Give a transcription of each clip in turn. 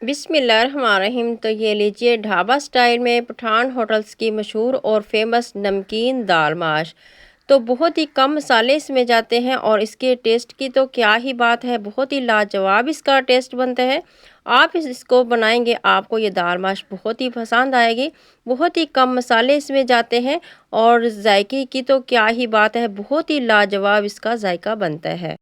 बिस्मिल्लाहिर्रहमानिर्रहीम। तो ये लीजिए ढाबा स्टाइल में पठान होटल्स की मशहूर और फेमस नमकीन दाल माश। तो बहुत ही कम मसाले इसमें जाते हैं और इसके टेस्ट की तो क्या ही बात है, बहुत ही लाजवाब इसका टेस्ट बनता है। आप इसको बनाएंगे, आपको ये दाल माश बहुत ही पसंद आएगी। बहुत ही कम मसाले इसमें जाते हैं और जायके की तो क्या ही बात है, बहुत ही लाजवाब इसका जायका बनता है।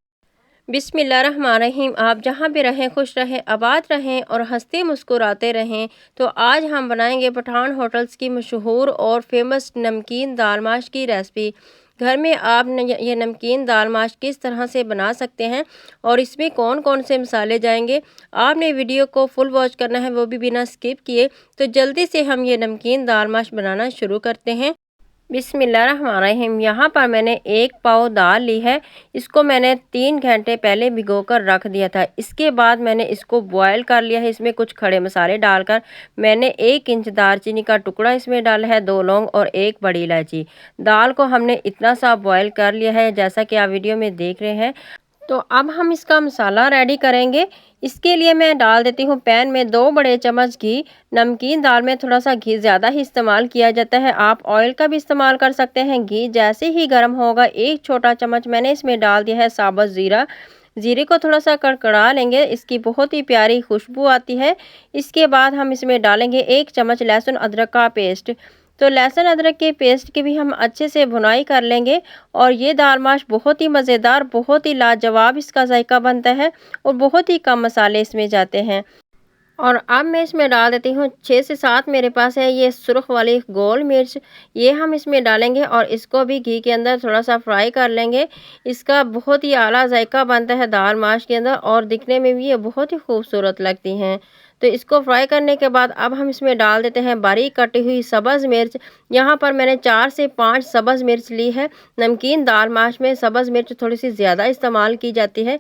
बिस्मिल्लाहिर्रहमानिर्रहीम। आप जहाँ भी रहें खुश रहें, आबाद रहें और हंसते मुस्कुराते रहें। तो आज हम बनाएंगे पठान होटल्स की मशहूर और फेमस नमकीन दाल माश की रेसिपी। घर में आप ये नमकीन दाल माश किस तरह से बना सकते हैं और इसमें कौन कौन से मसाले जाएंगे, आपने वीडियो को फुल वॉच करना है, वो भी बिना स्किप किए। तो जल्दी से हम ये नमकीन दाल माश बनाना शुरू करते हैं। बिस्मिल्लाहिर्रहमानिर्रहीम। यहाँ पर मैंने एक पाव दाल ली है। इसको मैंने 3 घंटे पहले भिगोकर रख दिया था। इसके बाद मैंने इसको बॉयल कर लिया है। इसमें कुछ खड़े मसाले डालकर मैंने 1 इंच दालचीनी का टुकड़ा इसमें डाला है, 2 लौंग और 1 बड़ी इलायची। दाल को हमने इतना सा बॉयल कर लिया है जैसा कि आप वीडियो में देख रहे हैं। तो अब हम इसका मसाला रेडी करेंगे। इसके लिए मैं डाल देती हूँ पैन में 2 बड़े चम्मच घी। नमकीन दाल में थोड़ा सा घी ज़्यादा ही इस्तेमाल किया जाता है, आप ऑयल का भी इस्तेमाल कर सकते हैं। घी जैसे ही गर्म होगा, 1 छोटा चम्मच मैंने इसमें डाल दिया है साबुत ज़ीरा। ज़ीरे को थोड़ा सा कड़कड़ा लेंगे, इसकी बहुत ही प्यारी खुशबू आती है। इसके बाद हम इसमें डालेंगे 1 चम्मच लहसुन अदरक का पेस्ट। तो लहसुन अदरक के पेस्ट की भी हम अच्छे से भुनाई कर लेंगे और ये दाल माश बहुत ही मज़ेदार, बहुत ही लाजवाब इसका जायका बनता है और बहुत ही कम मसाले इसमें जाते हैं। और अब मैं इसमें डाल देती हूँ 6 से 7 मेरे पास है ये सुर्ख वाली गोल मिर्च। ये हम इसमें डालेंगे और इसको भी घी के अंदर थोड़ा सा फ्राई कर लेंगे। इसका बहुत ही आला जायका बनता है दाल माश के अंदर और दिखने में भी ये बहुत ही खूबसूरत लगती हैं। तो इसको फ्राई करने के बाद अब हम इसमें डाल देते हैं बारीक कटी हुई सब्ज़ मिर्च। यहाँ पर मैंने 4 से 5 सब्ज़ मिर्च ली है। नमकीन दाल माश में सब्ज़ मिर्च थोड़ी सी ज़्यादा इस्तेमाल की जाती है।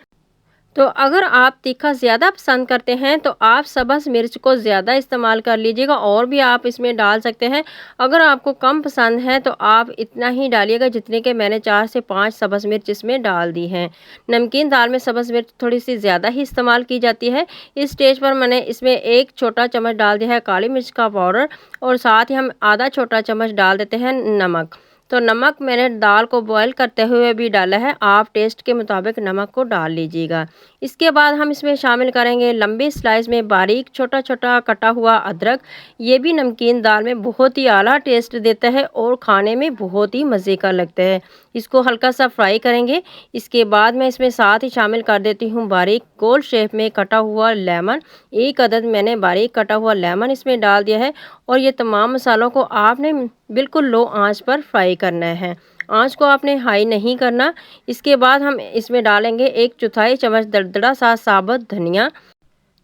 तो अगर आप तीखा ज़्यादा पसंद करते हैं तो आप सब्ज़ मिर्च को ज़्यादा इस्तेमाल कर लीजिएगा और भी आप इसमें डाल सकते हैं। अगर आपको कम पसंद है तो आप इतना ही डालिएगा जितने के मैंने 4 से 5 सब्ज़ मिर्च इसमें डाल दी हैं। नमकीन दाल में सब्ज़ मिर्च थोड़ी सी ज़्यादा ही इस्तेमाल की जाती है। इस स्टेज पर मैंने इसमें 1 छोटा चम्मच डाल दिया है काली मिर्च का पाउडर और साथ ही हम आधा छोटा चम्मच डाल देते हैं नमक। तो नमक मैंने दाल को बॉयल करते हुए भी डाला है, आप टेस्ट के मुताबिक नमक को डाल लीजिएगा। इसके बाद हम इसमें शामिल करेंगे लंबी स्लाइस में बारीक छोटा छोटा कटा हुआ अदरक। ये भी नमकीन दाल में बहुत ही आला टेस्ट देता है और खाने में बहुत ही मज़े का लगता है। इसको हल्का सा फ्राई करेंगे। इसके बाद मैं इसमें साथ ही शामिल कर देती हूँ बारीक गोल शेप में कटा हुआ लेमन। 1 अदद मैंने बारीक कटा हुआ लेमन इसमें डाल दिया है और ये तमाम मसालों को आपने बिल्कुल लो आंच पर फ्राई करना है। आंच को आपने हाई नहीं करना। इसके बाद हम इसमें डालेंगे 1/4 चम्मच दरदरा सा साबुत धनिया।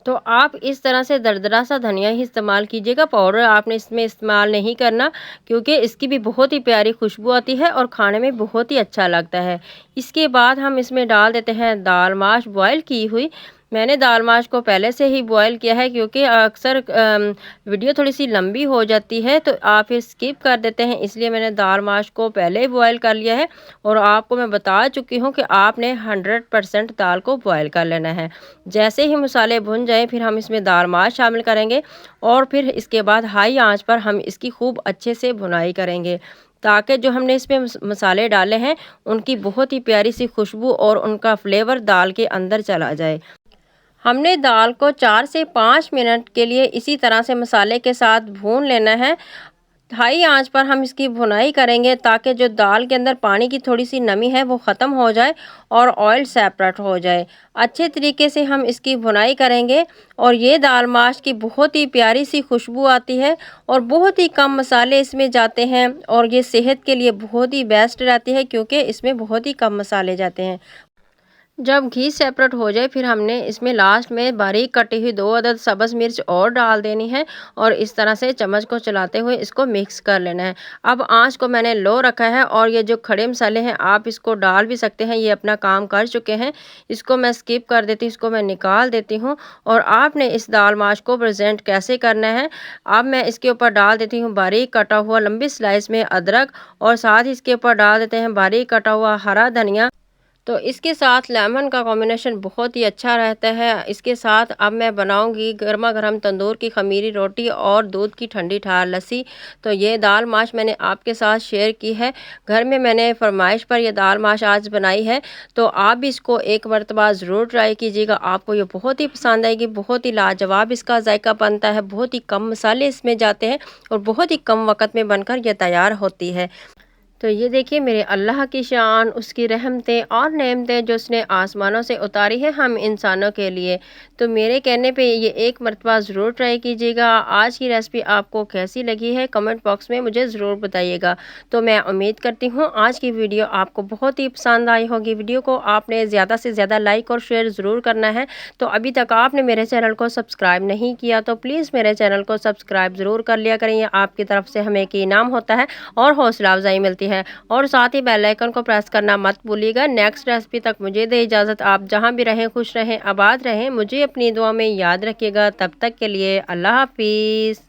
तो आप इस तरह से दरदरा सा धनिया ही इस्तेमाल कीजिएगा, पाउडर आपने इसमें इस्तेमाल नहीं करना क्योंकि इसकी भी बहुत ही प्यारी खुशबू आती है और खाने में बहुत ही अच्छा लगता है। इसके बाद हम इसमें डाल देते हैं दाल माश बॉयल की हुई। मैंने दाल माश को पहले से ही बॉयल किया है क्योंकि अक्सर वीडियो थोड़ी सी लंबी हो जाती है तो आप फिर स्किप कर देते हैं, इसलिए मैंने दाल माश को पहले ही बॉयल कर लिया है। और आपको मैं बता चुकी हूँ कि आपने 100% दाल को बॉयल कर लेना है। जैसे ही मसाले भुन जाए फिर हम इसमें दाल माश शामिल करेंगे और फिर इसके बाद हाई आंच पर हम इसकी खूब अच्छे से भुनाई करेंगे ताकि जो हमने इसमें मसाले डाले हैं उनकी बहुत ही प्यारी सी खुशबू और उनका फ्लेवर दाल के अंदर चला जाए। हमने दाल को 4 से 5 मिनट के लिए इसी तरह से मसाले के साथ भून लेना है। हाई आंच पर हम इसकी भुनाई करेंगे ताकि जो दाल के अंदर पानी की थोड़ी सी नमी है वो ख़त्म हो जाए और ऑयल सेपरेट हो जाए। अच्छे तरीके से हम इसकी भुनाई करेंगे और ये दाल माश की बहुत ही प्यारी सी खुशबू आती है और बहुत ही कम मसाले इसमें जाते हैं और ये सेहत के लिए बहुत ही बेस्ट रहती है क्योंकि इसमें बहुत ही कम मसाले जाते हैं। जब घी सेपरेट हो जाए फिर हमने इसमें लास्ट में बारीक कटी हुई 2 अदद सब्ज़ मिर्च और डाल देनी है और इस तरह से चम्मच को चलाते हुए इसको मिक्स कर लेना है। अब आंच को मैंने लो रखा है और ये जो खड़े मसाले हैं आप इसको डाल भी सकते हैं, ये अपना काम कर चुके हैं। इसको मैं स्किप कर देती हूँ, इसको मैं निकाल देती हूँ। और आपने इस दाल माश को प्रेजेंट कैसे करना है, अब मैं इसके ऊपर डाल देती हूँ बारीक कटा हुआ लंबी स्लाइस में अदरक और साथ ही इसके ऊपर डाल देते हैं बारीक कटा हुआ हरा धनिया। तो इसके साथ लेमन का कॉम्बिनेशन बहुत ही अच्छा रहता है। इसके साथ अब मैं बनाऊंगी गर्मा गर्म तंदूर की खमीरी रोटी और दूध की ठंडी ठार लस्सी। तो ये दाल माश मैंने आपके साथ शेयर की है। घर में मैंने फरमाइश पर ये दाल माश आज बनाई है। तो आप भी इसको एक मरतबा ज़रूर ट्राई कीजिएगा, आपको ये बहुत ही पसंद आएगी। बहुत ही लाजवाब इसका जायका बनता है, बहुत ही कम मसाले इसमें जाते हैं और बहुत ही कम वक्त में बनकर यह तैयार होती है। तो ये देखिए मेरे अल्लाह की शान, उसकी रहमतें और नेमतें जो उसने आसमानों से उतारी है हम इंसानों के लिए। तो मेरे कहने पे ये एक मरतबा ज़रूर ट्राई कीजिएगा। आज की रेसिपी आपको कैसी लगी है कमेंट बॉक्स में मुझे ज़रूर बताइएगा। तो मैं उम्मीद करती हूँ आज की वीडियो आपको बहुत ही पसंद आई होगी। वीडियो को आपने ज़्यादा से ज़्यादा लाइक और शेयर ज़रूर करना है। तो अभी तक आपने मेरे चैनल को सब्सक्राइब नहीं किया तो प्लीज़ मेरे चैनल को सब्सक्राइब ज़रूर कर लिया करें। आपकी तरफ से हमें एक इनाम होता है और हौसला अफजाई मिलती है। और साथ ही बेल आइकन को प्रेस करना मत भूलिएगा। नेक्स्ट रेसिपी तक मुझे दे इजाज़त। आप जहां भी रहें खुश रहें, आबाद रहें, मुझे अपनी दुआ में याद रखिएगा। तब तक के लिए अल्लाह हाफिज़।